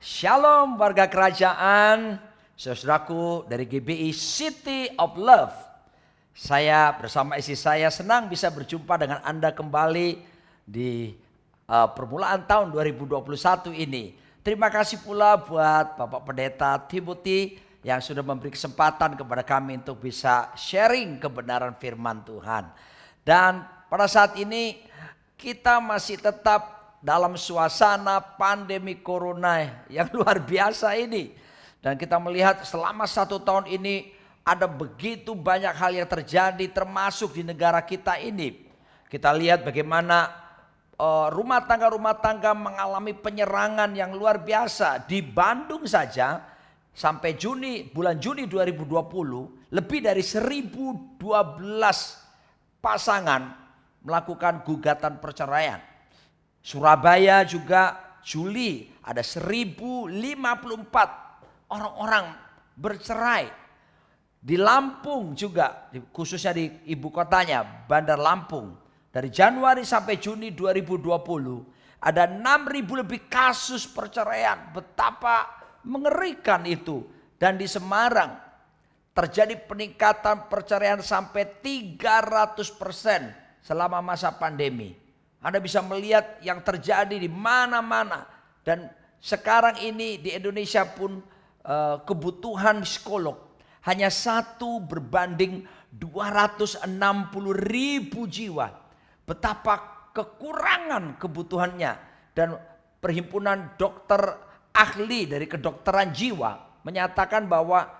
Shalom warga kerajaan, saudaraku dari GBI City of Love. Saya bersama istri saya senang bisa berjumpa dengan Anda kembali di permulaan tahun 2021 ini. Terima kasih pula buat Bapak Pendeta Timothy yang sudah memberi kesempatan kepada kami untuk bisa sharing kebenaran firman Tuhan. Dan pada saat ini kita masih tetap dalam suasana pandemi corona yang luar biasa ini. Dan kita melihat selama 1 tahun ini ada begitu banyak hal yang terjadi termasuk di negara kita ini. Kita lihat bagaimana rumah tangga mengalami penyerangan yang luar biasa. Di Bandung saja sampai bulan Juni 2020 lebih dari 1012 pasangan melakukan gugatan perceraian. Surabaya juga Juli ada 1054 orang-orang bercerai. Di Lampung juga, khususnya di ibu kotanya Bandar Lampung, dari Januari sampai Juni 2020 ada 6.000 lebih kasus perceraian. Betapa mengerikan itu. Dan di Semarang terjadi peningkatan perceraian sampai 300% selama masa pandemi. Anda bisa melihat yang terjadi di mana-mana. Dan sekarang ini di Indonesia pun kebutuhan psikolog hanya 1 berbanding 260.000 jiwa. Betapa kekurangan kebutuhannya. Dan Perhimpunan Dokter Ahli dari Kedokteran Jiwa menyatakan bahwa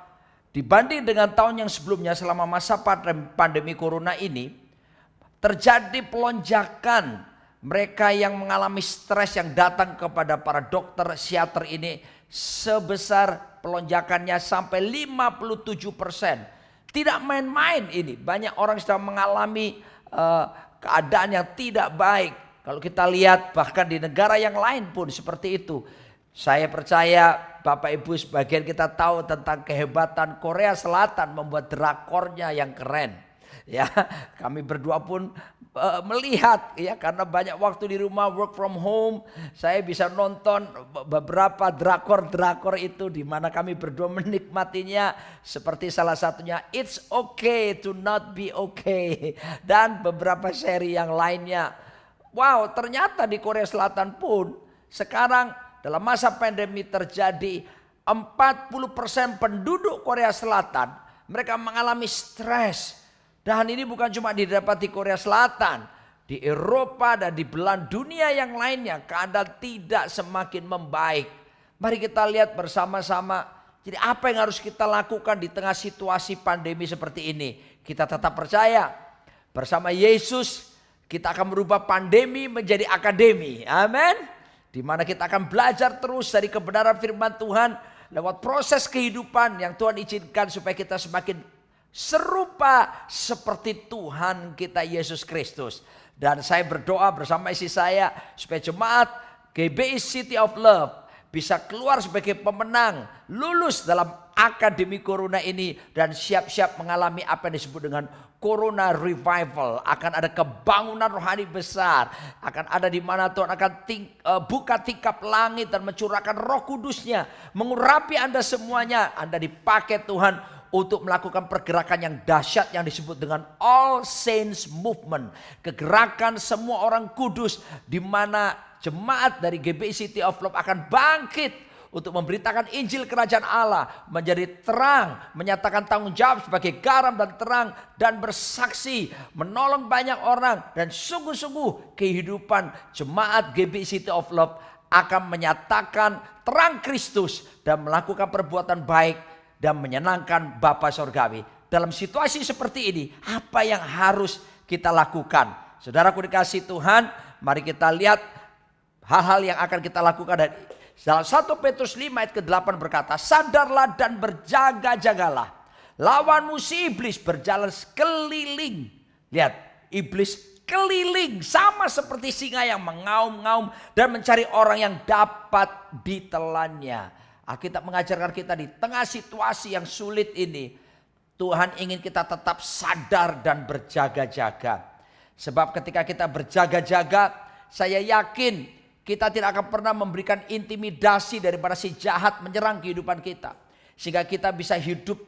dibanding dengan tahun yang sebelumnya selama masa pandemi corona ini, terjadi pelonjakan mereka yang mengalami stres yang datang kepada para dokter psikiater ini sebesar pelonjakannya sampai 57%. Tidak main-main ini. Banyak orang sedang mengalami keadaan yang tidak baik. Kalau kita lihat bahkan di negara yang lain pun seperti itu. Saya percaya Bapak Ibu sebagian kita tahu tentang kehebatan Korea Selatan membuat drakornya yang keren. Ya, kami berdua pun melihat ya, karena banyak waktu di rumah work from home, saya bisa nonton beberapa drakor itu di mana kami berdua menikmatinya, seperti salah satunya It's Okay to Not Be Okay dan beberapa seri yang lainnya. Wow, ternyata di Korea Selatan pun sekarang dalam masa pandemi terjadi 40% penduduk Korea Selatan mereka mengalami stres. Dan ini bukan cuma didapat di Korea Selatan, di Eropa dan di belahan dunia yang lainnya keadaan tidak semakin membaik. Mari kita lihat bersama-sama. Jadi apa yang harus kita lakukan di tengah situasi pandemi seperti ini? Kita tetap percaya bersama Yesus kita akan merubah pandemi menjadi akademi. Amin. Di mana kita akan belajar terus dari kebenaran firman Tuhan lewat proses kehidupan yang Tuhan izinkan supaya kita semakin serupa seperti Tuhan kita Yesus Kristus. Dan saya berdoa bersama istri saya supaya jemaat GBI City of Love bisa keluar sebagai pemenang, lulus dalam akademi corona ini dan siap-siap mengalami apa yang disebut dengan Corona Revival. Akan ada kebangunan rohani besar, akan ada di mana Tuhan akan buka tingkap langit dan mencurahkan Roh Kudus-Nya, mengurapi Anda semuanya. Anda dipakai Tuhan untuk melakukan pergerakan yang dahsyat yang disebut dengan All Saints Movement. Kegerakan semua orang kudus di mana jemaat dari GBI City of Love akan bangkit untuk memberitakan Injil Kerajaan Allah, menjadi terang, menyatakan tanggung jawab sebagai garam dan terang, dan bersaksi, menolong banyak orang. Dan sungguh-sungguh kehidupan jemaat GBI City of Love akan menyatakan terang Kristus dan melakukan perbuatan baik dan menyenangkan Bapa Sorgawi. Dalam situasi seperti ini, apa yang harus kita lakukan? Saudaraku dikasih Tuhan, mari kita lihat hal-hal yang akan kita lakukan. Dan dalam 1 Petrus 5 ayat ke-8 berkata, sadarlah dan berjaga-jagalah. Lawanmu si iblis berjalan sekeliling. Lihat, iblis keliling sama seperti singa yang mengaum-ngaum dan mencari orang yang dapat ditelannya. Alkitab mengajarkan kita di tengah situasi yang sulit ini, Tuhan ingin kita tetap sadar dan berjaga-jaga. Sebab ketika kita berjaga-jaga, saya yakin Kita tidak akan pernah memberikan intimidasi daripada si jahat menyerang kehidupan kita. Sehingga kita bisa hidup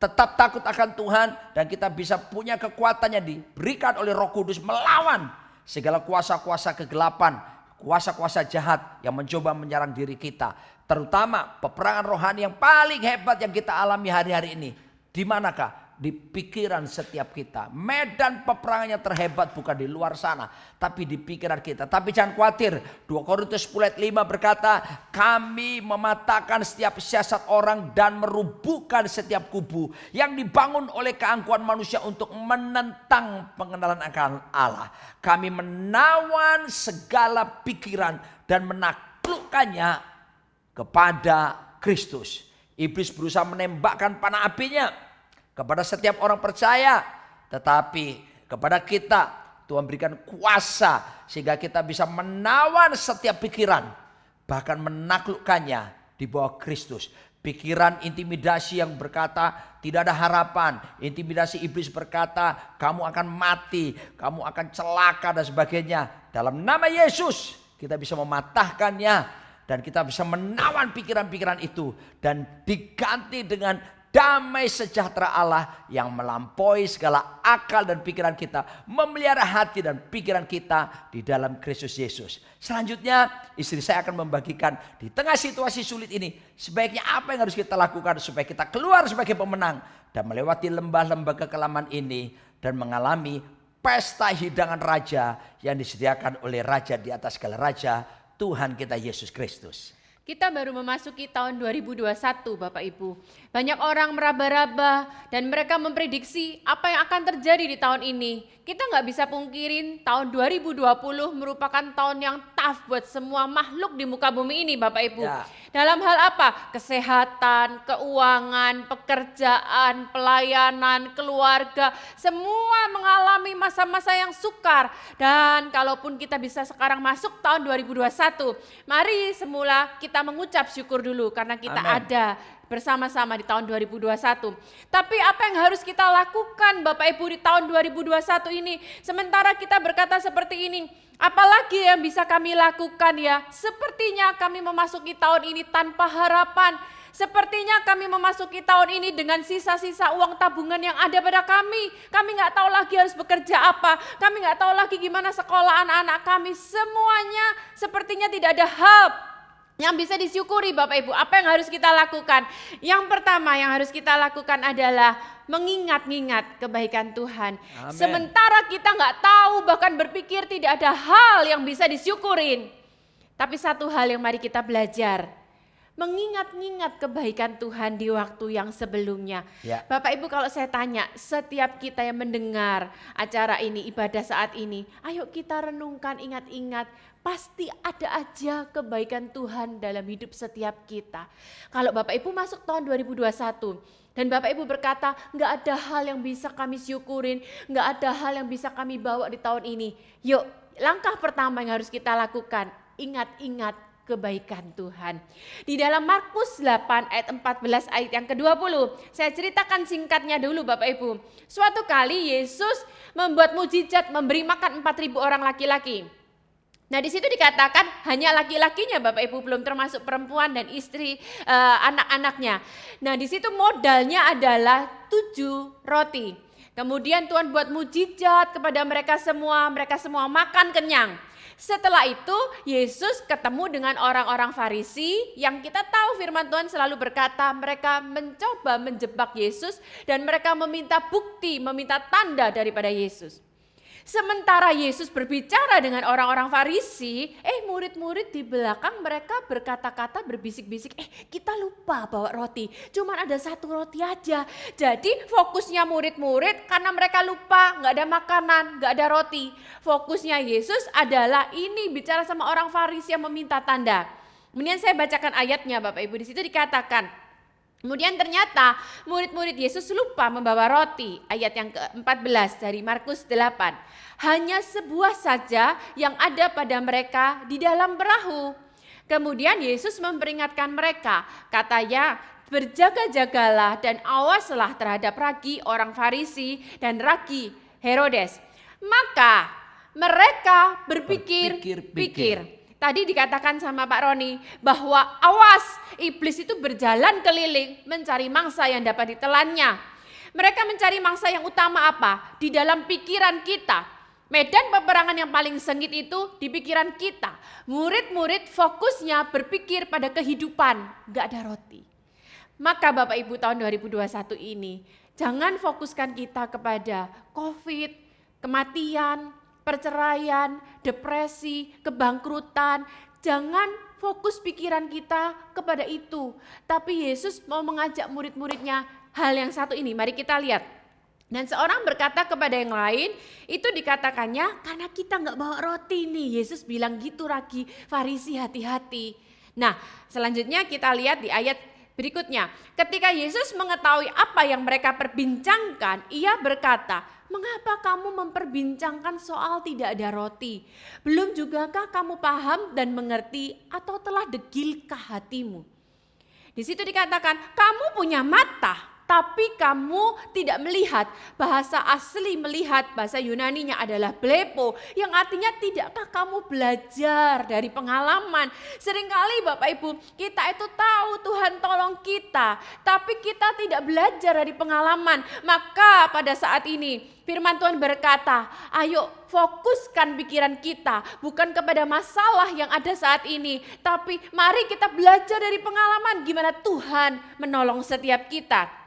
tetap takut akan Tuhan. Dan kita bisa punya kekuatan yang diberikan oleh Roh Kudus melawan segala kuasa-kuasa kegelapan, kuasa-kuasa jahat yang mencoba menyerang diri kita. Terutama peperangan rohani yang paling hebat yang kita alami hari-hari ini. Di manakah? Di pikiran setiap kita. Medan peperangannya terhebat bukan di luar sana, tapi di pikiran kita. Tapi jangan khawatir, 2 Korintus 10 ayat 5 berkata, kami mematahkan setiap siasat orang dan merubuhkan setiap kubu yang dibangun oleh keangkuhan manusia untuk menentang pengenalan akan Allah. Kami menawan segala pikiran dan menaklukkannya kepada Kristus. Iblis berusaha menembakkan panah apinya kepada setiap orang percaya, tetapi kepada kita Tuhan berikan kuasa sehingga kita bisa menawan setiap pikiran, bahkan menaklukkannya di bawah Kristus. Pikiran intimidasi yang berkata tidak ada harapan, intimidasi iblis berkata kamu akan mati, kamu akan celaka dan sebagainya. Dalam nama Yesus kita bisa mematahkannya dan kita bisa menawan pikiran-pikiran itu dan diganti dengan damai sejahtera Allah yang melampaui segala akal dan pikiran kita, memelihara hati dan pikiran kita di dalam Kristus Yesus. Selanjutnya istri saya akan membagikan di tengah situasi sulit ini sebaiknya apa yang harus kita lakukan supaya kita keluar sebagai pemenang dan melewati lembah-lembah kekelaman ini dan mengalami pesta hidangan raja yang disediakan oleh raja di atas segala raja, Tuhan kita Yesus Kristus. Kita baru memasuki tahun 2021 Bapak Ibu. Banyak orang meraba-raba dan mereka memprediksi apa yang akan terjadi di tahun ini. Kita nggak bisa pungkirin tahun 2020 merupakan tahun yang tough buat semua makhluk di muka bumi ini Bapak Ibu. Ya. Dalam hal apa? Kesehatan, keuangan, pekerjaan, pelayanan, keluarga. Semua mengalami masa-masa yang sukar. Dan kalaupun kita bisa sekarang masuk tahun 2021, mari semula kita mengucap syukur dulu karena kita ada bersama-sama di tahun 2021. Tapi apa yang harus kita lakukan Bapak Ibu di tahun 2021 ini? Sementara kita berkata seperti ini, apalagi yang bisa kami lakukan ya? Sepertinya kami memasuki tahun ini tanpa harapan. Sepertinya kami memasuki tahun ini dengan sisa-sisa uang tabungan yang ada pada kami. Kami nggak tahu lagi harus bekerja apa. Kami nggak tahu lagi gimana sekolah anak-anak kami. Semuanya sepertinya tidak ada help yang bisa disyukuri Bapak Ibu. Apa yang harus kita lakukan? Yang pertama yang harus kita lakukan adalah mengingat-ingat kebaikan Tuhan. Amen. Sementara kita nggak tahu bahkan berpikir tidak ada hal yang bisa disyukurin. Tapi satu hal yang mari kita belajar. Mengingat-ingat kebaikan Tuhan di waktu yang sebelumnya. Ya. Bapak Ibu kalau saya tanya setiap kita yang mendengar acara ini, ibadah saat ini. Ayo kita renungkan, ingat-ingat. Pasti ada aja kebaikan Tuhan dalam hidup setiap kita. Kalau Bapak Ibu masuk tahun 2021 dan Bapak Ibu berkata gak ada hal yang bisa kami syukurin, gak ada hal yang bisa kami bawa di tahun ini. Yuk langkah pertama yang harus kita lakukan, ingat-ingat kebaikan Tuhan. Di dalam Markus 8 ayat 14 ayat yang ke-20. Saya ceritakan singkatnya dulu Bapak Ibu. Suatu kali Yesus membuat mujizat memberi makan 4.000 orang laki-laki. Nah di situ dikatakan hanya laki-lakinya Bapak Ibu, belum termasuk perempuan dan istri anak-anaknya. Nah di situ modalnya adalah 7 roti. Kemudian Tuhan buat mujizat kepada mereka semua makan kenyang. Setelah itu Yesus ketemu dengan orang-orang Farisi yang kita tahu firman Tuhan selalu berkata mereka mencoba menjebak Yesus dan mereka meminta bukti, meminta tanda daripada Yesus. Sementara Yesus berbicara dengan orang-orang Farisi, murid-murid di belakang mereka berkata-kata berbisik-bisik, kita lupa bawa roti, cuman ada 1 roti aja. Jadi fokusnya murid-murid karena mereka lupa, gak ada makanan, gak ada roti. Fokusnya Yesus adalah ini bicara sama orang Farisi yang meminta tanda. Kemudian saya bacakan ayatnya Bapak Ibu, di situ dikatakan, kemudian ternyata murid-murid Yesus lupa membawa roti. Ayat yang ke-14 dari Markus 8. Hanya sebuah saja yang ada pada mereka di dalam perahu. Kemudian Yesus memperingatkan mereka. Katanya, berjaga-jagalah dan awaslah terhadap ragi orang Farisi dan ragi Herodes. Maka mereka berpikir-pikir. tadi dikatakan sama Pak Roni bahwa awas, iblis itu berjalan keliling mencari mangsa yang dapat ditelannya. Mereka mencari mangsa yang utama apa? Di dalam pikiran kita. Medan peperangan yang paling sengit itu di pikiran kita. Murid-murid fokusnya berpikir pada kehidupan, gak ada roti. Maka Bapak Ibu tahun 2021 ini, jangan fokuskan kita kepada COVID, kematian, perceraian, depresi, kebangkrutan. Jangan fokus pikiran kita kepada itu. Tapi Yesus mau mengajak murid-muridnya hal yang satu ini. Mari kita lihat. Dan seorang berkata kepada yang lain, itu dikatakannya karena kita nggak bawa roti nih. Yesus bilang gitu lagi, Farisi hati-hati. Nah selanjutnya kita lihat di ayat berikutnya. Ketika Yesus mengetahui apa yang mereka perbincangkan, ia berkata, mengapa kamu memperbincangkan soal tidak ada roti? Belum jugakah kamu paham dan mengerti atau telah degilkah hatimu? Di situ dikatakan, kamu punya mata, tapi kamu tidak melihat. Bahasa asli melihat, bahasa Yunaninya adalah blepo, yang artinya tidakkah kamu belajar dari pengalaman. Seringkali Bapak Ibu, kita itu tahu Tuhan tolong kita, tapi kita tidak belajar dari pengalaman. Maka pada saat ini firman Tuhan berkata, ayo fokuskan pikiran kita bukan kepada masalah yang ada saat ini, tapi mari kita belajar dari pengalaman gimana Tuhan menolong setiap kita.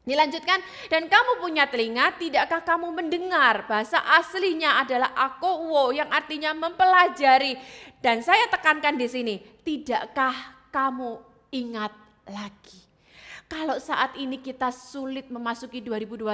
Dilanjutkan, dan kamu punya telinga, tidakkah kamu mendengar? Bahasa aslinya adalah akowo, yang artinya mempelajari. Dan saya tekankan di sini, tidakkah kamu ingat lagi? Kalau saat ini kita sulit memasuki 2021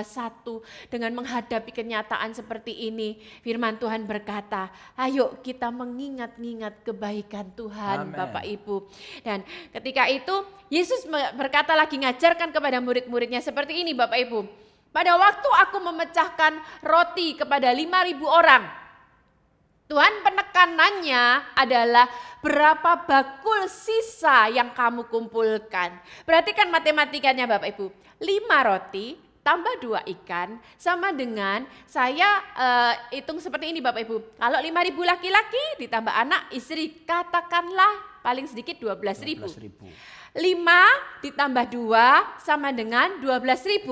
dengan menghadapi kenyataan seperti ini, firman Tuhan berkata, ayo kita mengingat-ingat kebaikan Tuhan. Amen. Bapak Ibu. Dan ketika itu Yesus berkata lagi, ngajarkan kepada murid-muridnya seperti ini Bapak Ibu. Pada waktu aku memecahkan roti kepada 5.000 orang, Tuhan penekanannya adalah berapa bakul sisa yang kamu kumpulkan. Perhatikan matematikanya Bapak Ibu. 5 roti tambah 2 ikan sama dengan saya hitung seperti ini Bapak Ibu. Kalau 5.000 laki-laki ditambah anak istri, katakanlah paling sedikit 12.000. 5 ditambah 2 sama dengan 12.000.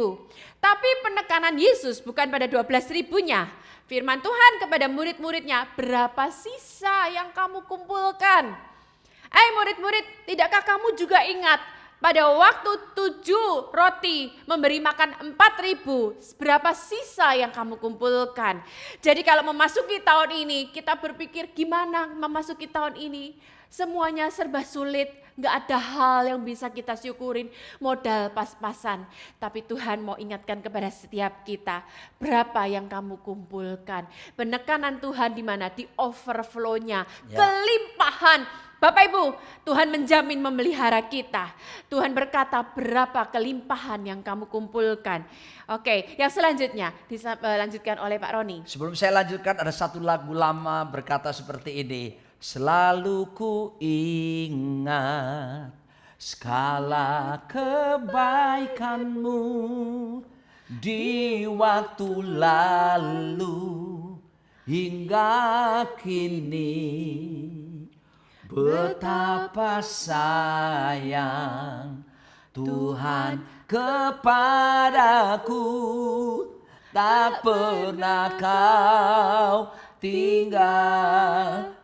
Tapi penekanan Yesus bukan pada 12.000-nya. Firman Tuhan kepada murid-muridnya, berapa sisa yang kamu kumpulkan? Murid-murid, tidakkah kamu juga ingat pada waktu 7 roti memberi makan 4.000, berapa sisa yang kamu kumpulkan? Jadi kalau memasuki tahun ini, kita berpikir gimana memasuki tahun ini? Semuanya serba sulit, gak ada hal yang bisa kita syukurin, modal pas-pasan. Tapi Tuhan mau ingatkan kepada setiap kita, berapa yang kamu kumpulkan. Penekanan Tuhan di mana? Di overflow-nya, kelimpahan. Bapak Ibu, Tuhan menjamin memelihara kita. Tuhan berkata berapa kelimpahan yang kamu kumpulkan. Oke, yang selanjutnya dilanjutkan oleh Pak Roni. Sebelum saya lanjutkan, ada satu lagu lama berkata seperti ini. Selalu ku ingat segala kebaikanmu di waktu lalu hingga kini. Betapa sayang Tuhan kepadaku, tak pernah kau tinggalkanku.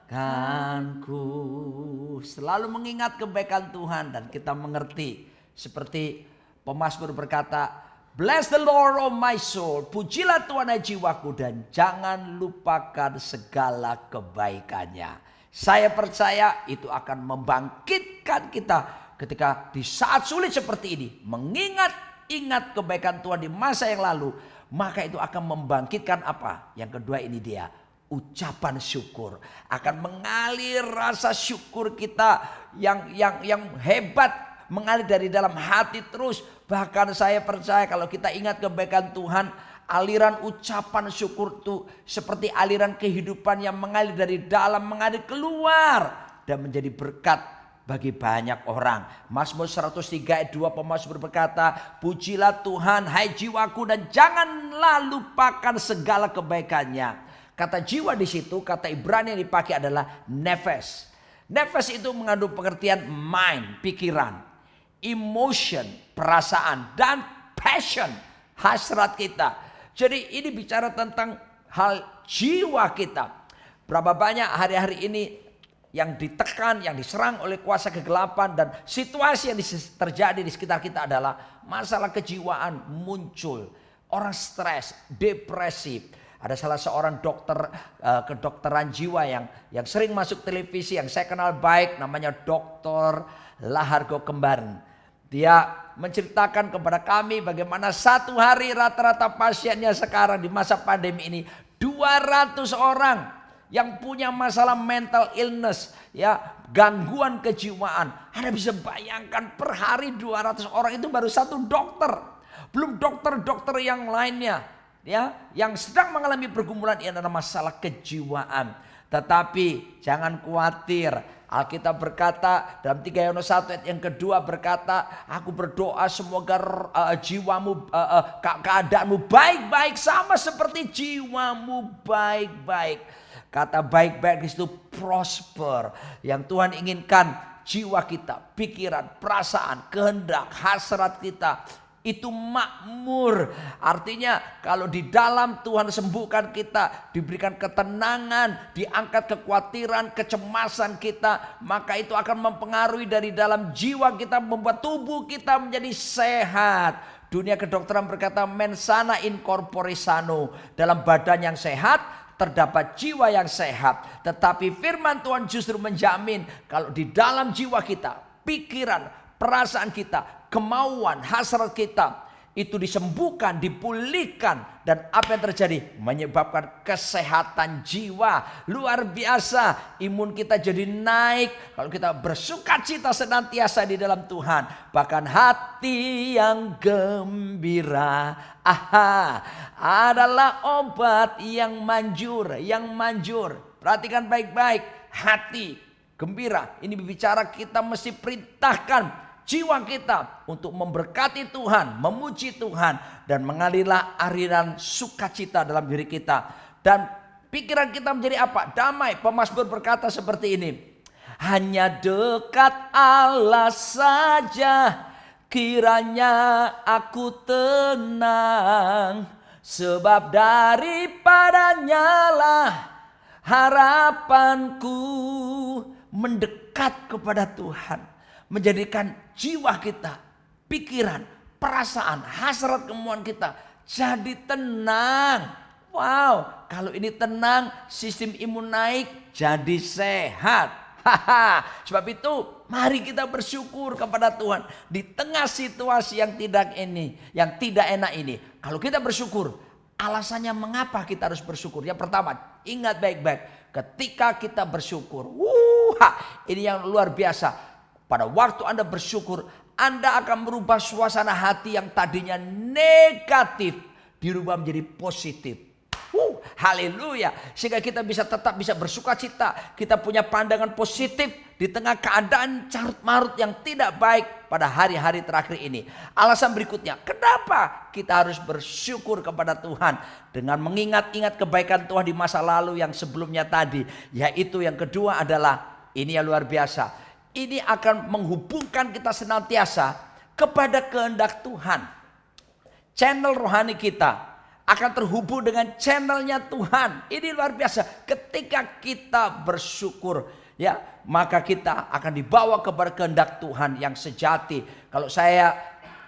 Selalu mengingat kebaikan Tuhan dan kita mengerti seperti pemazmur berkata, bless the Lord oh my soul, pujilah Tuhan hai jiwaku dan jangan lupakan segala kebaikannya. Saya percaya itu akan membangkitkan kita ketika di saat sulit seperti ini. Mengingat kebaikan Tuhan di masa yang lalu, maka itu akan membangkitkan apa? Yang kedua ini dia, ucapan syukur. Akan mengalir rasa syukur kita yang hebat, mengalir dari dalam hati terus. Bahkan saya percaya kalau kita ingat kebaikan Tuhan, aliran ucapan syukur itu seperti aliran kehidupan yang mengalir dari dalam, mengalir keluar dan menjadi berkat bagi banyak orang. Mazmur 103 ayat 2 pemazmur berkata, pujilah Tuhan hai jiwaku dan janganlah lupakan segala kebaikannya. Kata jiwa di situ, kata Ibrani yang dipakai adalah nefes. Nefes itu mengandung pengertian mind, pikiran, emotion, perasaan, dan passion, hasrat kita. Jadi ini bicara tentang hal jiwa kita. Berapa banyak hari-hari ini yang ditekan, yang diserang oleh kuasa kegelapan, dan situasi yang terjadi di sekitar kita adalah masalah kejiwaan muncul. Orang stres, depresi. Ada salah seorang dokter kedokteran jiwa yang sering masuk televisi, yang saya kenal baik, namanya Dr. Lahargo Kembaran. Dia menceritakan kepada kami bagaimana satu hari rata-rata pasiennya sekarang di masa pandemi ini 200 orang yang punya masalah mental illness, ya, gangguan kejiwaan. Anda bisa bayangkan per hari 200 orang itu baru satu dokter. Belum dokter-dokter yang lainnya, ya, yang sedang mengalami pergumulan ini adalah masalah kejiwaan. Tetapi jangan khawatir. Alkitab berkata dalam 3 Yohanes 1 ayat yang kedua berkata, aku berdoa semoga jiwamu, keadaanmu baik-baik sama seperti jiwamu baik-baik. Kata baik-baik itu prosper. Yang Tuhan inginkan jiwa kita, pikiran, perasaan, kehendak, hasrat kita itu makmur. Artinya kalau di dalam Tuhan sembuhkan kita, diberikan ketenangan, diangkat kekhawatiran, kecemasan kita, maka itu akan mempengaruhi dari dalam jiwa kita, membuat tubuh kita menjadi sehat. Dunia kedokteran berkata mens sana in corpore sano. Dalam badan yang sehat terdapat jiwa yang sehat. Tetapi firman Tuhan justru menjamin kalau di dalam jiwa kita, pikiran, perasaan kita, kemauan, hasrat kita itu disembuhkan, dipulihkan, dan apa yang terjadi? Menyebabkan kesehatan jiwa. Luar biasa, imun kita jadi naik kalau kita bersukacita senantiasa di dalam Tuhan. Bahkan hati yang gembira adalah obat yang manjur, Perhatikan baik-baik, hati gembira. Ini berbicara kita mesti perintahkan jiwa kita untuk memberkati Tuhan, memuji Tuhan, dan mengalirlah aliran sukacita dalam diri kita. Dan pikiran kita menjadi apa? Damai. Pemazmur berkata seperti ini, hanya dekat Allah saja kiranya aku tenang, sebab daripadanya lah harapanku. Mendekat kepada Tuhan menjadikan jiwa kita, pikiran, perasaan, hasrat, kemauan kita jadi tenang. Wow, kalau ini tenang, sistem imun naik, jadi sehat. Sebab itu mari kita bersyukur kepada Tuhan di tengah situasi yang tidak enak ini. Kalau kita bersyukur, alasannya mengapa kita harus bersyukur? Yang pertama, ingat baik-baik, ketika kita bersyukur, ini yang luar biasa. Pada waktu Anda bersyukur, Anda akan merubah suasana hati yang tadinya negatif dirubah menjadi positif. Haleluya. Sehingga kita tetap bisa bersukacita. Kita punya pandangan positif di tengah keadaan carut marut yang tidak baik pada hari-hari terakhir ini. Alasan berikutnya, kenapa kita harus bersyukur kepada Tuhan? Dengan mengingat-ingat kebaikan Tuhan di masa lalu yang sebelumnya tadi. Yaitu yang kedua adalah, ini yang luar biasa. Ini akan menghubungkan kita senantiasa kepada kehendak Tuhan. Channel rohani kita akan terhubung dengan channelnya Tuhan. Ini luar biasa. Ketika kita bersyukur, ya, maka kita akan dibawa kepada kehendak Tuhan yang sejati. Kalau saya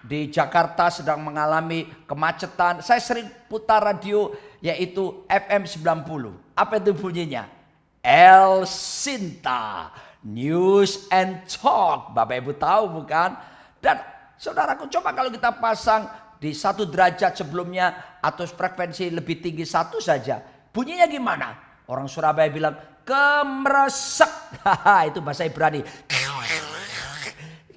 di Jakarta sedang mengalami kemacetan, saya sering putar radio yaitu FM 90. Apa itu bunyinya? El Sinta News and Talk. Bapak Ibu tahu bukan? Dan saudaraku, coba kalau kita pasang di 1 derajat sebelumnya atau frekuensi lebih tinggi 1 saja, bunyinya gimana? Orang Surabaya bilang kemresek. Itu bahasa Ibrani.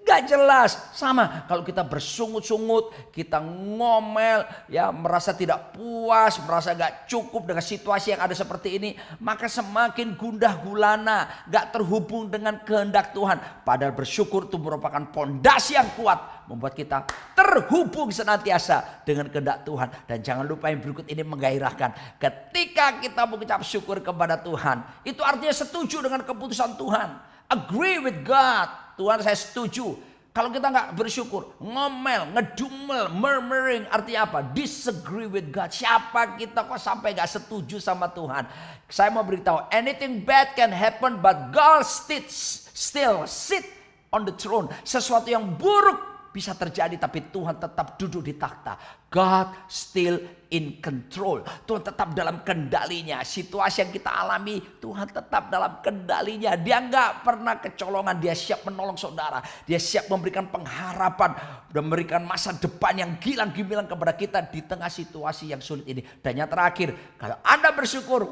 Gak jelas. Sama kalau kita bersungut-sungut, kita ngomel, ya, merasa tidak puas, merasa gak cukup dengan situasi yang ada seperti ini, maka semakin gundah gulana, gak terhubung dengan kehendak Tuhan. Padahal bersyukur itu merupakan pondasi yang kuat, membuat kita terhubung senantiasa dengan kehendak Tuhan. Dan jangan lupa yang berikut ini menggairahkan. Ketika kita mengucap syukur kepada Tuhan, itu artinya setuju dengan keputusan Tuhan. agree with God. Tuhan, saya setuju. Kalau kita nggak bersyukur, ngomel, ngedumel, murmuring, artinya apa? Disagree with God. Siapa kita kok sampai nggak setuju sama Tuhan? Saya mau beritahu, anything bad can happen, but God still sit on the throne. Sesuatu yang buruk bisa terjadi, tapi Tuhan tetap duduk di takhta. God still in control. Tuhan tetap dalam kendalinya. Situasi yang kita alami, Tuhan tetap dalam kendalinya. Dia nggak pernah kecolongan. Dia siap menolong saudara. Dia siap memberikan pengharapan dan memberikan masa depan yang gilang-gemilang kepada kita di tengah situasi yang sulit ini. Dan yang terakhir, kalau Anda bersyukur,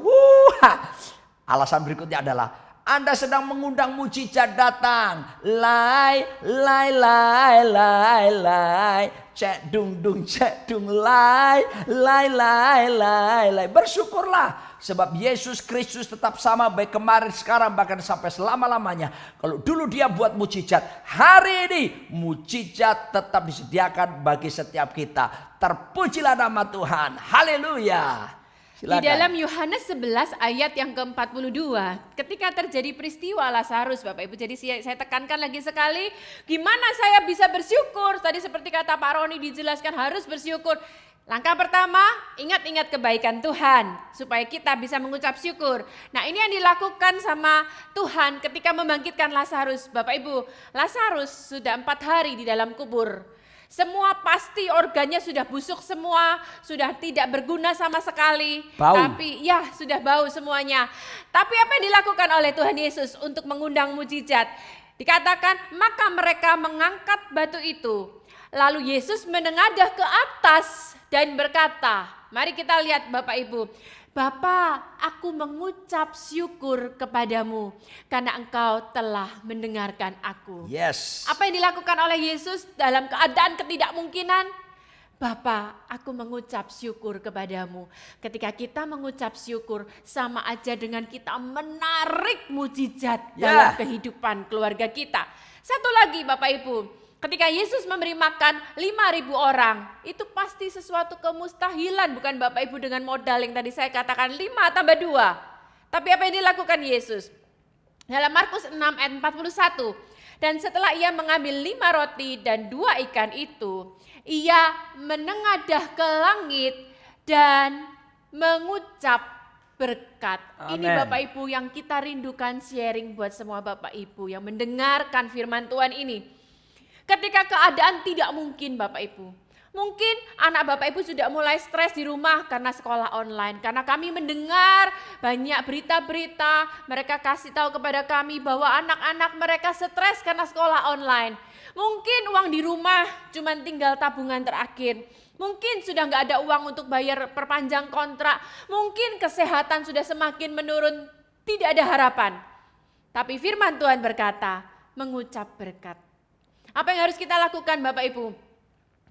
alasan berikutnya adalah Anda sedang mengundang mujizat datang. Lai. Cek dung, lai. Bersyukurlah. Sebab Yesus Kristus tetap sama baik kemarin, sekarang, bahkan sampai selama-lamanya. Kalau dulu dia buat mujizat, hari ini mujizat tetap disediakan bagi setiap kita. Terpujilah nama Tuhan. Haleluya. Silakan. Di dalam Yohanes 11 ayat yang ke-42, ketika terjadi peristiwa Lazarus, Bapak Ibu, jadi saya tekankan lagi sekali, gimana saya bisa bersyukur? Tadi seperti kata Pak Roni dijelaskan harus bersyukur. Langkah pertama, ingat-ingat kebaikan Tuhan, supaya kita bisa mengucap syukur. Nah, ini yang dilakukan sama Tuhan ketika membangkitkan Lazarus. Bapak Ibu, Lazarus sudah 4 hari di dalam kubur. Semua pasti organnya sudah busuk semua, sudah tidak berguna sama sekali. Bau. Tapi ya sudah bau semuanya. Tapi apa yang dilakukan oleh Tuhan Yesus untuk mengundang mujizat? Dikatakan maka mereka mengangkat batu itu. Lalu Yesus menengadah ke atas dan berkata, mari kita lihat Bapak Ibu. Bapa, aku mengucap syukur kepadamu karena engkau telah mendengarkan aku. Yes. Apa yang dilakukan oleh Yesus dalam keadaan ketidakmungkinan? Bapa, aku mengucap syukur kepadamu. Ketika kita mengucap syukur, sama aja dengan kita menarik mujizat dalam kehidupan keluarga kita. Satu lagi Bapak Ibu, ketika Yesus memberi makan 5.000 orang, itu pasti sesuatu kemustahilan, bukan Bapak Ibu dengan modal yang tadi saya katakan 5 tambah 2. Tapi apa yang dilakukan Yesus? Dalam Markus 6 ayat 41, dan setelah ia mengambil 5 roti dan 2 ikan itu, ia menengadah ke langit dan mengucap berkat. Amen. Ini Bapak Ibu yang kita rindukan, sharing buat semua Bapak Ibu yang mendengarkan firman Tuhan ini. Ketika keadaan tidak mungkin Bapak Ibu. Mungkin anak Bapak Ibu sudah mulai stres di rumah karena sekolah online. Karena kami mendengar banyak berita-berita, mereka kasih tahu kepada kami bahwa anak-anak mereka stres karena sekolah online. Mungkin uang di rumah cuma tinggal tabungan terakhir. Mungkin sudah nggak ada uang untuk bayar perpanjang kontrak. Mungkin kesehatan sudah semakin menurun, tidak ada harapan. Tapi firman Tuhan berkata, mengucap berkat. Apa yang harus kita lakukan Bapak Ibu?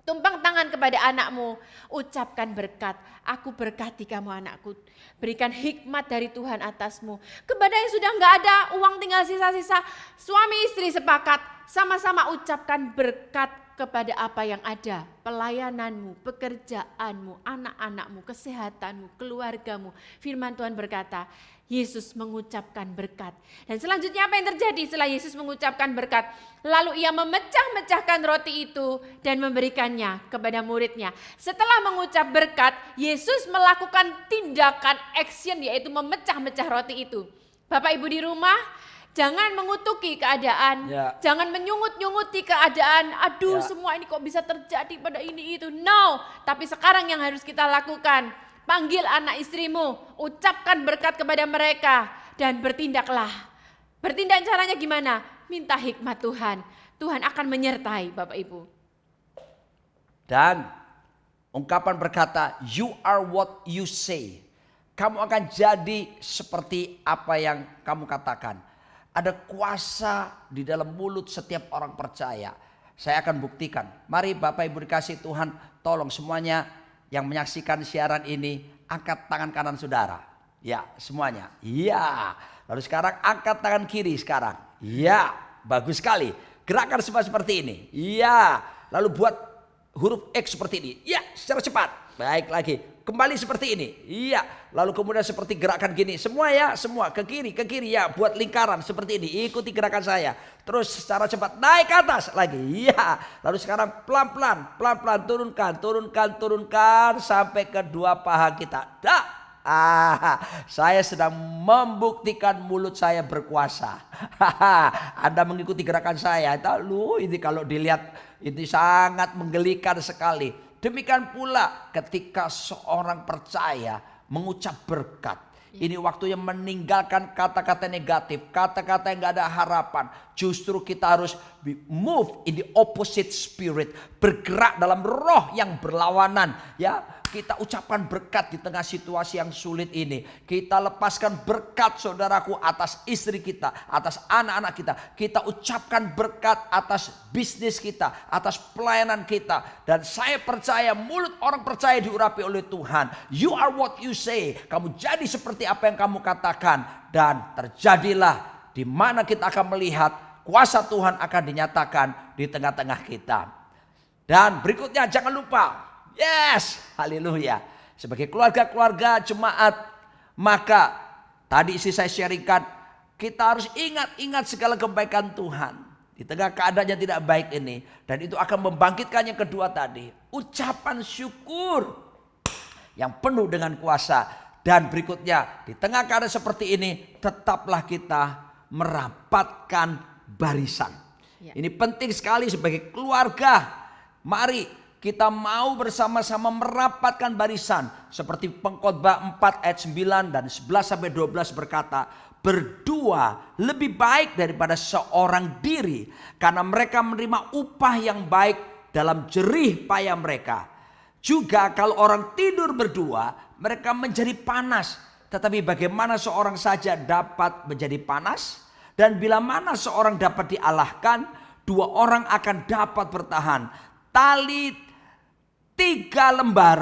Tumpang tangan kepada anakmu, ucapkan berkat. Aku berkati kamu anakku. Berikan hikmat dari Tuhan atasmu. Kepada yang sudah enggak ada, uang tinggal sisa-sisa, suami istri sepakat, sama-sama ucapkan berkat kepada apa yang ada. Pelayananmu, pekerjaanmu, anak-anakmu, kesehatanmu, keluargamu. Firman Tuhan berkata, Yesus mengucapkan berkat. Dan selanjutnya apa yang terjadi setelah Yesus mengucapkan berkat? Lalu ia memecah-mecahkan roti itu dan memberikannya kepada muridnya. Setelah mengucap berkat, Yesus melakukan tindakan action, yaitu memecah-mecah roti itu. Bapak Ibu di rumah, jangan mengutuki keadaan, jangan menyungut-nyunguti keadaan. Aduh, semua ini kok bisa terjadi pada ini itu. No, tapi sekarang yang harus kita lakukan, panggil anak istrimu, ucapkan berkat kepada mereka, dan bertindaklah. Bertindak caranya gimana? Minta hikmat Tuhan. Tuhan akan menyertai Bapak Ibu. Dan ungkapan berkata, you are what you say. Kamu akan jadi seperti apa yang kamu katakan. Ada kuasa di dalam mulut setiap orang percaya. Saya akan buktikan. Mari Bapak Ibu dikasih Tuhan, tolong semuanya yang menyaksikan siaran ini, angkat tangan kanan saudara. Ya, semuanya. Ya. Lalu sekarang angkat tangan kiri sekarang. Ya, bagus sekali. Gerakan semua seperti ini. Ya. Lalu buat huruf X seperti ini. Ya, secara cepat. Baik lagi. Kembali seperti ini. Iya. Lalu kemudian seperti gerakan gini. Semua ya, semua. Ke kiri ya. Buat lingkaran seperti ini. Ikuti gerakan saya. Terus secara cepat naik ke atas lagi. Iya. Lalu sekarang pelan-pelan. Pelan-pelan turunkan. Sampai kedua paha kita. Dah. Saya sedang membuktikan mulut saya berkuasa. Anda mengikuti gerakan saya. Ini kalau dilihat ini sangat menggelikan sekali. Demikian pula ketika seorang percaya mengucap berkat. Ini waktunya meninggalkan kata-kata negatif, kata-kata yang gak ada harapan. Justru kita harus move in the opposite spirit, bergerak dalam roh yang berlawanan. Ya, kita ucapkan berkat di tengah situasi yang sulit ini. Kita lepaskan berkat saudaraku atas istri kita, atas anak-anak kita. Kita ucapkan berkat atas bisnis kita, atas pelayanan kita. Dan saya percaya mulut orang percaya diurapi oleh Tuhan. You are what you say. Kamu jadi seperti apa yang kamu katakan. Dan terjadilah di mana kita akan melihat kuasa Tuhan akan dinyatakan di tengah-tengah kita. Dan berikutnya jangan lupa. Yes, haleluya. Sebagai keluarga-keluarga jemaat, maka tadi isi saya sharingkan, kita harus ingat segala kebaikan Tuhan. Di tengah keadaan yang tidak baik ini. Dan itu akan membangkitkan yang kedua tadi. Ucapan syukur yang penuh dengan kuasa. Dan berikutnya, di tengah keadaan seperti ini, tetaplah kita merapatkan barisan. Ya. Ini penting sekali sebagai keluarga. Mari kita mau bersama-sama merapatkan barisan. Seperti Pengkhotbah 4 ayat 9 dan 11-12 berkata, berdua lebih baik daripada seorang diri, karena mereka menerima upah yang baik dalam jerih payah mereka. Juga kalau orang tidur berdua, mereka menjadi panas. Tetapi bagaimana seorang saja dapat menjadi panas? Dan bila mana seorang dapat dialahkan, dua orang akan dapat bertahan. Tali 3 lembar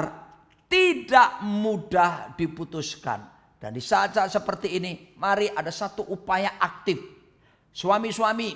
tidak mudah diputuskan. Dan di saat-saat seperti ini, mari ada satu upaya aktif. Suami-suami,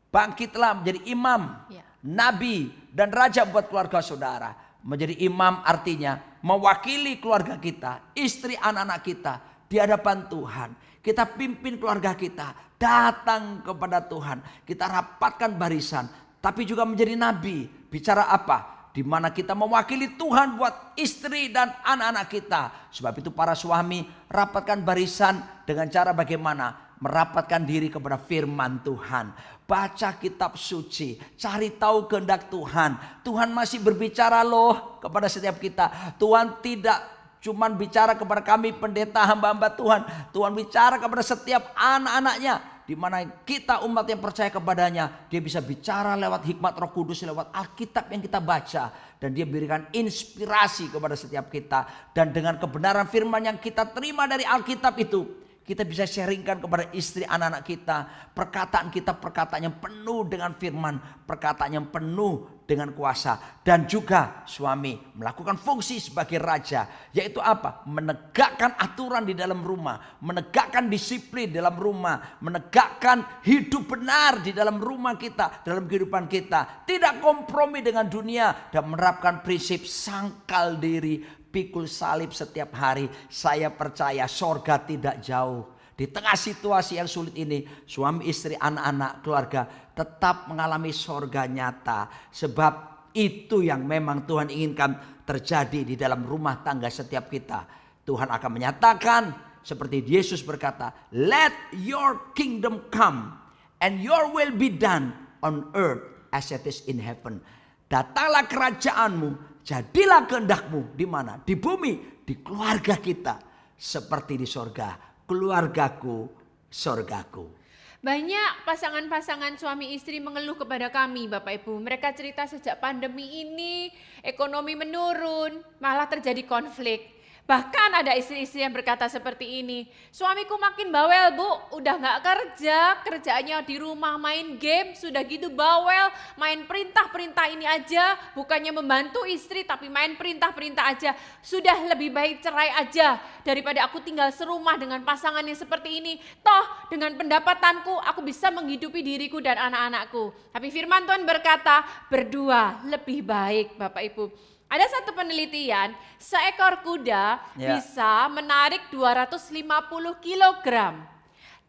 bangkitlah menjadi imam, nabi, dan raja buat keluarga saudara. Menjadi imam artinya mewakili keluarga kita, istri anak-anak kita di hadapan Tuhan. Kita pimpin keluarga kita datang kepada Tuhan. Kita rapatkan barisan, tapi juga menjadi nabi. Bicara apa? Di mana kita mewakili Tuhan buat istri dan anak-anak kita. Sebab itu para suami, rapatkan barisan dengan cara bagaimana? Merapatkan diri kepada firman Tuhan. Baca kitab suci, cari tahu kehendak Tuhan. Tuhan masih berbicara loh kepada setiap kita. Tuhan tidak cuman bicara kepada kami pendeta hamba-hamba Tuhan. Tuhan bicara kepada setiap anak-anaknya. Di mana kita umat yang percaya kepadanya, dia bisa bicara lewat hikmat Roh Kudus, lewat Alkitab yang kita baca. Dan dia berikan inspirasi kepada setiap kita. Dan dengan kebenaran firman yang kita terima dari Alkitab itu, kita bisa sharingkan kepada istri anak-anak kita. Perkataan kita perkataan yang penuh dengan firman. Perkataan yang penuh dengan kuasa. Dan juga suami melakukan fungsi sebagai raja. Yaitu apa? Menegakkan aturan di dalam rumah. Menegakkan disiplin dalam rumah. Menegakkan hidup benar di dalam rumah kita. Dalam kehidupan kita. Tidak kompromi dengan dunia. Dan menerapkan prinsip sangkal diri. Pikul salib setiap hari. Saya percaya sorga tidak jauh. Di tengah situasi yang sulit ini, suami istri anak-anak keluarga tetap mengalami sorga nyata. Sebab itu yang memang Tuhan inginkan terjadi di dalam rumah tangga setiap kita. Tuhan akan menyatakan seperti Yesus berkata, let your kingdom come and your will be done on earth as it is in heaven. Datanglah kerajaanmu, jadilah kehendakmu di mana? Di bumi, di keluarga kita seperti di sorga. Keluargaku, sorgaku. Banyak pasangan-pasangan suami istri mengeluh kepada kami Bapak Ibu. Mereka cerita sejak pandemi ini ekonomi menurun, malah terjadi konflik. Bahkan ada istri-istri yang berkata seperti ini, suamiku makin bawel bu, udah gak kerja, kerjaannya di rumah main game, sudah gitu bawel, main perintah-perintah ini aja, bukannya membantu istri tapi main perintah-perintah aja. Sudah lebih baik cerai aja daripada aku tinggal serumah dengan pasangan yang seperti ini. Toh dengan pendapatanku aku bisa menghidupi diriku dan anak-anakku. Tapi firman Tuhan berkata, berdua lebih baik Bapak Ibu. Ada satu penelitian, seekor kuda Ya. bisa menarik 250 kilogram.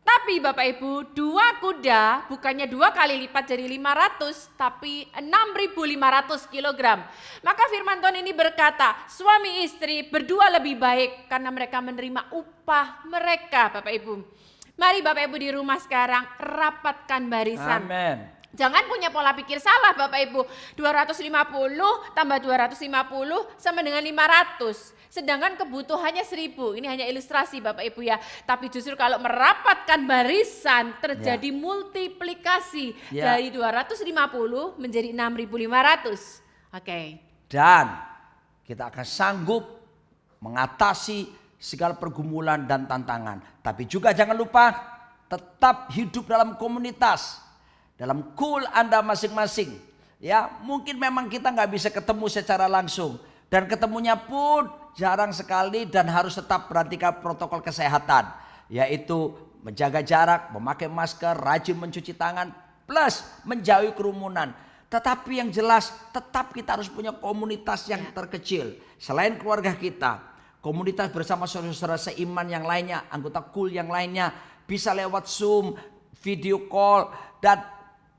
Tapi Bapak Ibu, 2 kuda bukannya 2 kali lipat jadi 500, tapi 6.500 kilogram. Maka firman Tuhan ini berkata, suami istri berdua lebih baik karena mereka menerima upah mereka, Bapak Ibu. Mari Bapak Ibu di rumah sekarang rapatkan barisan. Amin. Jangan punya pola pikir salah Bapak Ibu. 250 tambah 250 sama dengan 500. Sedangkan kebutuhannya 1000. Ini hanya ilustrasi Bapak Ibu ya. Tapi justru kalau merapatkan barisan terjadi multiplikasi Ya. dari 250 menjadi 6.500. Oke. Dan kita akan sanggup mengatasi segala pergumulan dan tantangan. Tapi juga jangan lupa tetap hidup dalam komunitas. Dalam kul Anda masing-masing. Ya, mungkin memang kita nggak bisa ketemu secara langsung. Dan ketemunya pun jarang sekali dan harus tetap perhatikan protokol kesehatan. Yaitu menjaga jarak, memakai masker, rajin mencuci tangan, plus menjauhi kerumunan. Tetapi yang jelas tetap kita harus punya komunitas yang terkecil. Selain keluarga kita, komunitas bersama saudara-saudara seiman yang lainnya, anggota kul yang lainnya. Bisa lewat Zoom, video call, dan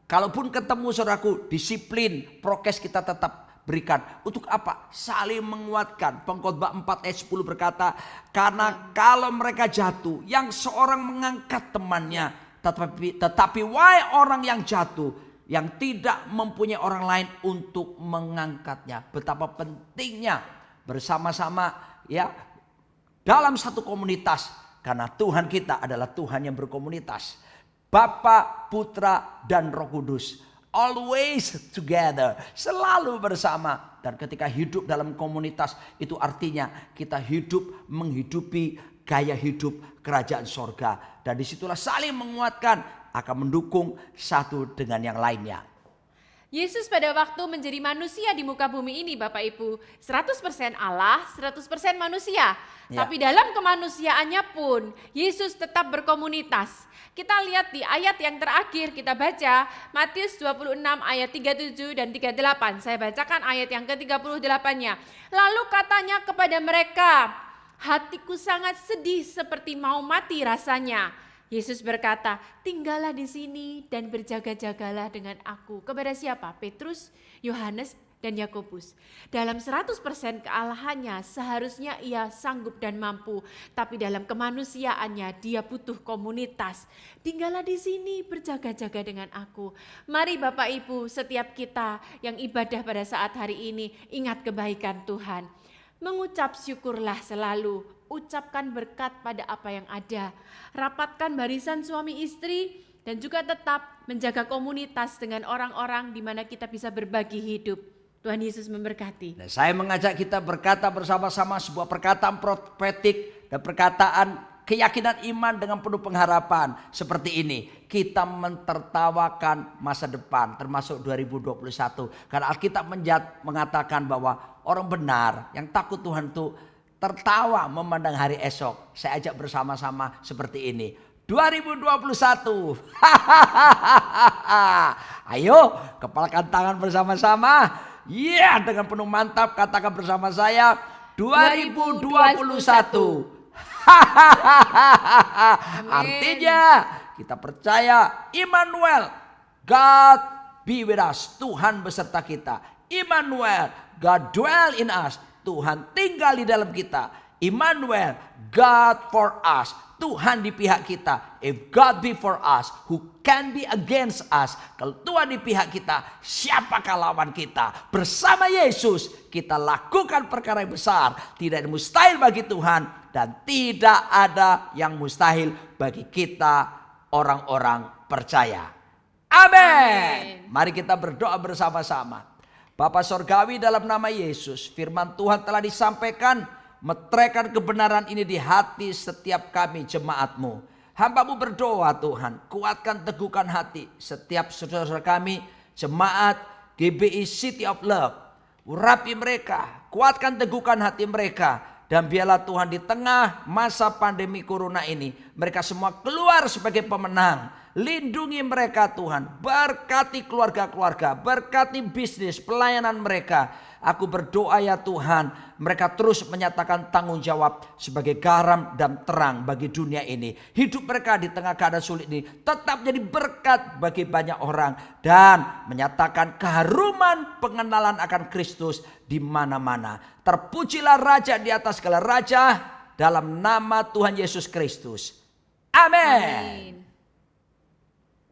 kalaupun ketemu saudaraku, disiplin, prokes kita tetap berikan. Untuk apa? Saling menguatkan. Pengkhotbah 4 ayat 10 berkata, karena kalau mereka jatuh, yang seorang mengangkat temannya, tetapi wahai orang yang jatuh, yang tidak mempunyai orang lain untuk mengangkatnya. Betapa pentingnya bersama-sama ya dalam satu komunitas, karena Tuhan kita adalah Tuhan yang berkomunitas. Bapa, Putra, dan Roh Kudus. Always together. Selalu bersama. Dan ketika hidup dalam komunitas, itu artinya kita hidup menghidupi gaya hidup kerajaan sorga. Dan disitulah saling menguatkan, akan mendukung satu dengan yang lainnya. Yesus pada waktu menjadi manusia di muka bumi ini Bapak Ibu, 100% Allah, 100% manusia. Ya. Tapi dalam kemanusiaannya pun Yesus tetap berkomunitas. Kita lihat di ayat yang terakhir kita baca Matius 26 ayat 37 dan 38. Saya bacakan ayat yang ke-38-nya. Lalu katanya kepada mereka, hatiku sangat sedih seperti mau mati rasanya. Yesus berkata, tinggallah di sini dan berjaga-jagalah dengan aku. Kepada siapa? Petrus, Yohanes, dan Yakobus. Dalam 100% kealahannya seharusnya ia sanggup dan mampu. Tapi dalam kemanusiaannya dia butuh komunitas. Tinggallah di sini, berjaga-jaga dengan aku. Mari Bapak Ibu, setiap kita yang ibadah pada saat hari ini, ingat kebaikan Tuhan. Mengucap syukurlah selalu, ucapkan berkat pada apa yang ada. Rapatkan barisan suami istri dan juga tetap menjaga komunitas dengan orang-orang di mana kita bisa berbagi hidup. Tuhan Yesus memberkati. Dan saya mengajak kita berkata bersama-sama sebuah perkataan profetik dan perkataan keyakinan iman dengan penuh pengharapan seperti ini. Kita mentertawakan masa depan termasuk 2021. Karena Alkitab mengatakan bahwa orang benar yang takut Tuhan itu tertawa memandang hari esok. Saya ajak bersama-sama seperti ini. 2021. Ayo kepalkan tangan bersama-sama. Ya, dengan penuh mantap katakan bersama saya 2021. Artinya kita percaya Immanuel, God be with us. Tuhan beserta kita. Immanuel, God dwell in us. Tuhan tinggal di dalam kita. Immanuel, God for us. Tuhan di pihak kita. If God be for us, who can be against us? Kalau Tuhan di pihak kita, siapakah lawan kita? Bersama Yesus kita lakukan perkara yang besar. Tidak ada mustahil bagi Tuhan dan tidak ada yang mustahil bagi kita orang-orang percaya. Amin. Mari kita berdoa bersama-sama. Bapa Sorgawi, dalam nama Yesus, firman Tuhan telah disampaikan. Meteraikan kebenaran ini di hati setiap kami jemaat-Mu. Hamba-Mu berdoa Tuhan, kuatkan teguhkan hati setiap saudara-saudara kami, jemaat GBI City of Love. Urapi mereka, kuatkan teguhkan hati mereka. Dan biarlah Tuhan di tengah masa pandemi corona ini, mereka semua keluar sebagai pemenang. Lindungi mereka Tuhan, berkati keluarga-keluarga, berkati bisnis, pelayanan mereka. Aku berdoa ya Tuhan, mereka terus menyatakan tanggung jawab sebagai garam dan terang bagi dunia ini. Hidup mereka di tengah keadaan sulit ini tetap jadi berkat bagi banyak orang. Dan menyatakan keharuman pengenalan akan Kristus di mana-mana. Terpujilah Raja di atas segala raja dalam nama Tuhan Yesus Kristus. Amin. Amin.